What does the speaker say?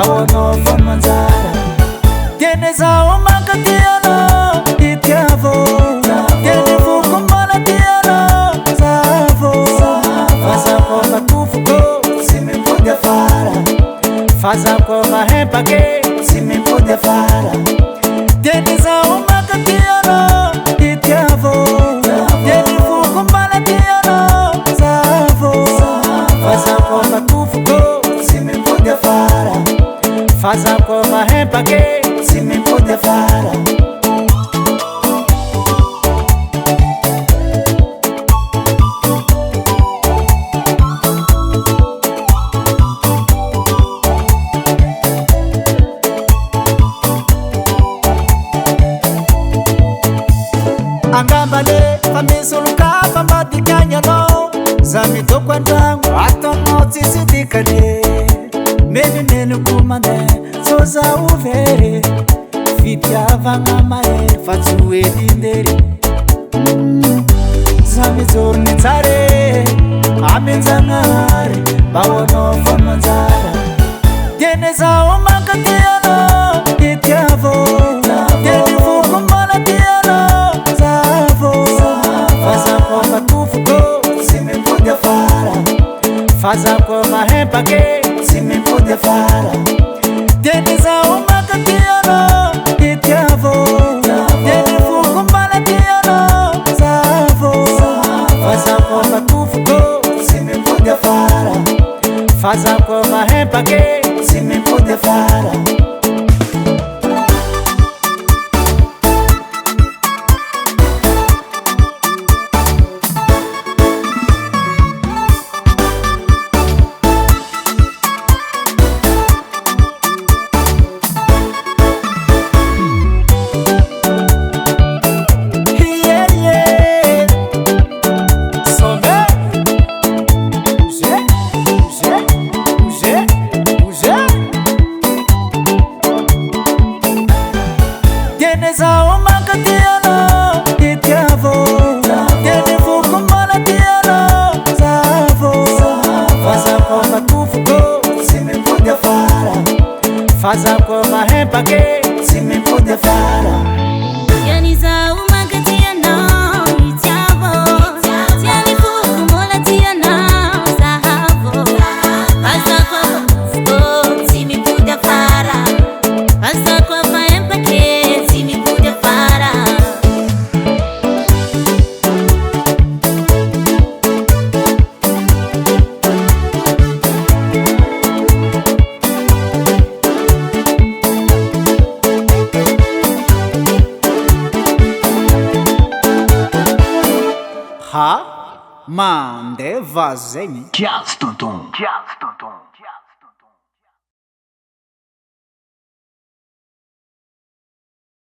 ahoanao fono manjara tiany zaho mankatianao itiavo tiany voko mbola tianao zavo fazako matofoko tsy mimpody afara fazako mahempake tsy mimpody afara tiany zaho mankatianao itiavo tiany voko mbola tianao zavo fazako matofoko tsy mimpody afara fazako mahempake tsy mimpody afara angambale fa misy olo-kafa mba dikagnagnao za mitoko an-dragno ataonao tsisy dikane menimeniko mandeha so zaho very fitiavagna mahery fa tsy hoedindery za mijorony tsare amenjagnahary mba hoanao fono manjara tiany zaho mankatianao itiavo tiany voko mbola tianao zavo fazako matofoko tsy mimpody afara fazako mahempake tsy mimpody afara tiany zaho mankatianao itiavo tiany voko mbola tianao zavo fazako matofoko tsy mimpody afara fazako mahempake tsy mimpody afara tiany zaho mankatianao itiavo tiany voko mbola tianao zavo fazako matofoko tsy mimpody afara fazako mahempake tsy mimpody afara tiany zaho mankatianao itiavo tiany voko mbola tianao zavo fazako matofoko tsy mimpody afara fazako mahempake ha mandeha vazy zegny Jazz tonton